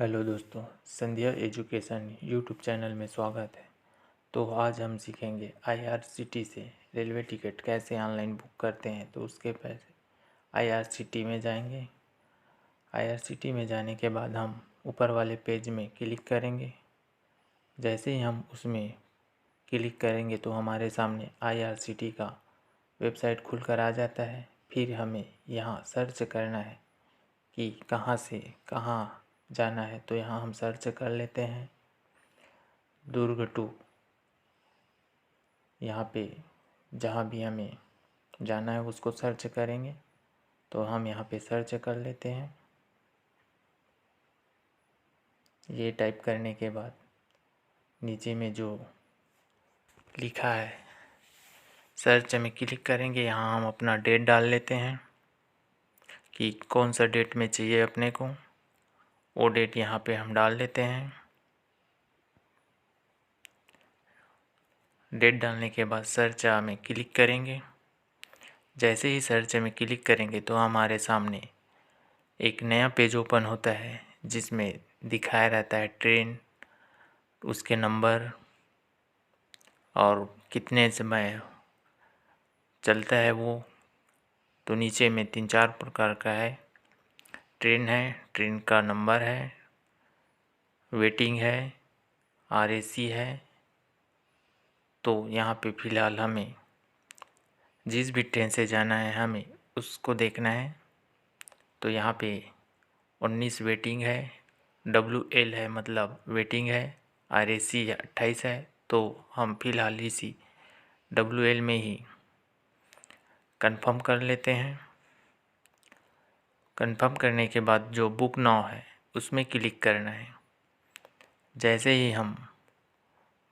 Hello दोस्तों, संध्या education YouTube channel में स्वागत है। तो आज हम सीखेंगे आईआरसीटी से रेलवे टिकट कैसे ऑनलाइन बुक करते हैं। तो उसके पहले आईआरसीटी में जाएंगे। आईआरसीटी में जाने के बाद हम ऊपर वाले पेज में क्लिक करेंगे। जैसे ही हम उसमें क्लिक करेंगे तो हमारे सामने आईआरसीटी का वेबसाइट खुलकर आ जाता है। फिर हमें यहाँ सर्च करना है कि कहाँ से कहाँ जाना है। तो यहाँ हम सर्च कर लेते हैं दुर्ग टू। यहाँ पे जहाँ भी हमें जाना है उसको सर्च करेंगे। तो हम यहाँ पे सर्च कर लेते हैं। ये टाइप करने के बाद नीचे में जो लिखा है सर्च में क्लिक करेंगे। यहाँ हम अपना डेट डाल लेते हैं कि कौन सा डेट में चाहिए अपने को। वो डेट यहाँ पे हम डाल लेते हैं। डेट डालने के बाद सर्च में क्लिक करेंगे। जैसे ही सर्च में क्लिक करेंगे तो हमारे सामने एक नया पेज ओपन होता है जिसमें दिखाया रहता है ट्रेन, उसके नंबर और कितने समय चलता है वो। तो नीचे में 3-4 प्रकार का है। ट्रेन है, ट्रेन का नंबर है, वेटिंग है, आरएसी है। तो यहाँ पे फ़िलहाल हमें जिस भी ट्रेन से जाना है हमें उसको देखना है। तो यहाँ पे 19 वेटिंग है, WL है मतलब वेटिंग है, RAC 28 है। तो हम फ़िलहाल इसी WL में ही कंफर्म कर लेते हैं। कंफर्म करने के बाद जो बुक नाउ है उसमें क्लिक करना है। जैसे ही हम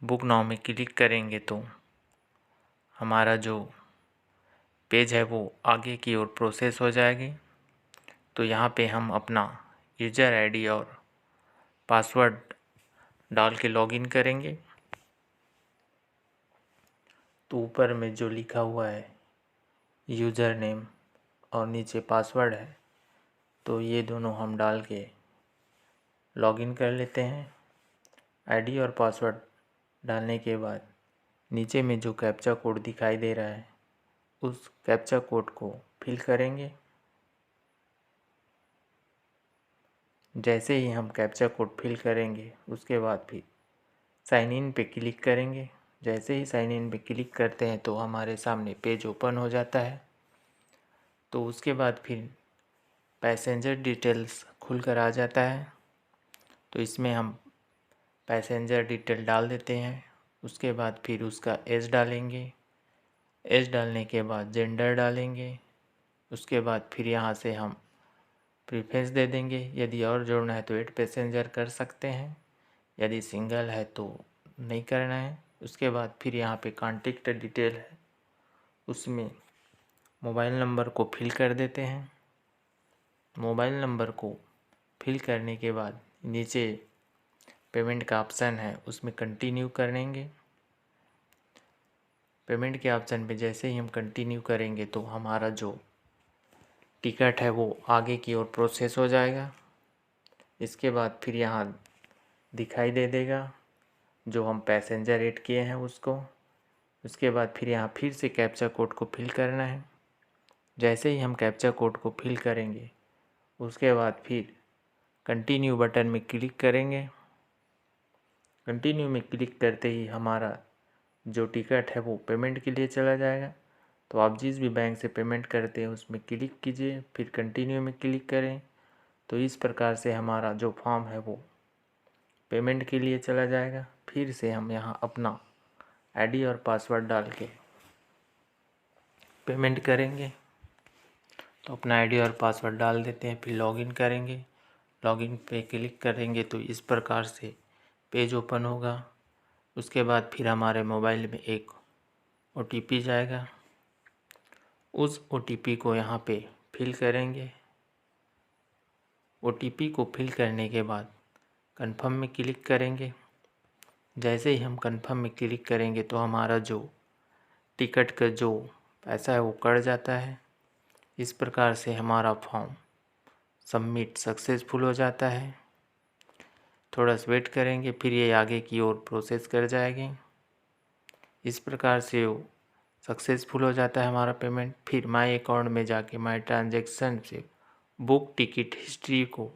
बुक नाउ में क्लिक करेंगे तो हमारा जो पेज है वो आगे की ओर प्रोसेस हो जाएगी। तो यहाँ पे हम अपना यूज़र आईडी और पासवर्ड डाल के लॉगिन करेंगे। तो ऊपर में जो लिखा हुआ है यूज़र नेम और नीचे पासवर्ड है, तो ये दोनों हम डाल के लॉगिन कर लेते हैं। आईडी और पासवर्ड डालने के बाद नीचे में जो कैप्चा कोड दिखाई दे रहा है उस कैप्चा कोड को फिल करेंगे। जैसे ही हम कैप्चा कोड फिल करेंगे उसके बाद फिर साइन इन पे क्लिक करेंगे। जैसे ही साइन इन पे क्लिक करते हैं तो हमारे सामने पेज ओपन हो जाता है। तो उसके बाद फिर पैसेंजर डिटेल्स खुलकर आ जाता है। तो इसमें हम पैसेंजर डिटेल डाल देते हैं। उसके बाद फिर उसका एज डालेंगे। एज डालने के बाद जेंडर डालेंगे। उसके बाद फिर यहाँ से हम प्रीफरेंस दे देंगे। यदि और जोड़ना है तो 8 पैसेंजर कर सकते हैं, यदि सिंगल है तो नहीं करना है। उसके बाद फिर यहाँ पे कॉन्टेक्ट डिटेल है, उसमें मोबाइल नंबर को फिल कर देते हैं। मोबाइल नंबर को फिल करने के बाद नीचे पेमेंट का ऑप्शन है उसमें कंटिन्यू करेंगे। पेमेंट के ऑप्शन पे जैसे ही हम कंटिन्यू करेंगे तो हमारा जो टिकट है वो आगे की ओर प्रोसेस हो जाएगा। इसके बाद फिर यहाँ दिखाई दे देगा जो हम पैसेंजर ऐड किए हैं उसको। उसके बाद फिर यहाँ फिर से कैप्चा कोड को फिल करना है। जैसे ही हम कैप्चा कोड को फिल करेंगे उसके बाद फिर कंटिन्यू बटन में क्लिक करेंगे। कंटिन्यू में क्लिक करते ही हमारा जो टिकट है वो पेमेंट के लिए चला जाएगा। तो आप जिस भी बैंक से पेमेंट करते हैं उसमें क्लिक कीजिए, फिर कंटिन्यू में क्लिक करें। तो इस प्रकार से हमारा जो फॉर्म है वो पेमेंट के लिए चला जाएगा। फिर से हम यहाँ अपना आईडी और पासवर्ड डाल के पेमेंट करेंगे। तो अपना आईडी और पासवर्ड डाल देते हैं, फिर लॉगिन करेंगे। लॉगिन पे क्लिक करेंगे तो इस प्रकार से पेज ओपन होगा। उसके बाद फिर हमारे मोबाइल में एक OTP जाएगा। उस OTP को यहाँ पे फिल करेंगे। OTP को फिल करने के बाद कंफर्म में क्लिक करेंगे। जैसे ही हम कंफर्म में क्लिक करेंगे तो हमारा जो टिकट का जो पैसा है वो कट जाता है। इस प्रकार से हमारा फॉर्म सबमिट सक्सेसफुल हो जाता है। थोड़ा सा वेट करेंगे, फिर ये आगे की ओर प्रोसेस कर जाएगी। इस प्रकार से वो सक्सेसफुल हो जाता है हमारा पेमेंट। फिर माई अकाउंट में जाके माई ट्रांजैक्शन से बुक टिकट हिस्ट्री को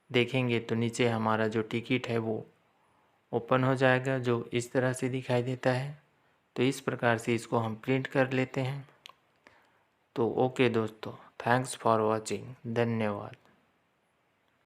देखेंगे तो नीचे हमारा जो टिकट है वो ओपन हो जाएगा, जो इस तरह से दिखाई देता है। तो इस प्रकार से इसको हम प्रिंट कर लेते हैं। तो ओके दोस्तों, थैंक्स फॉर वॉचिंग, धन्यवाद।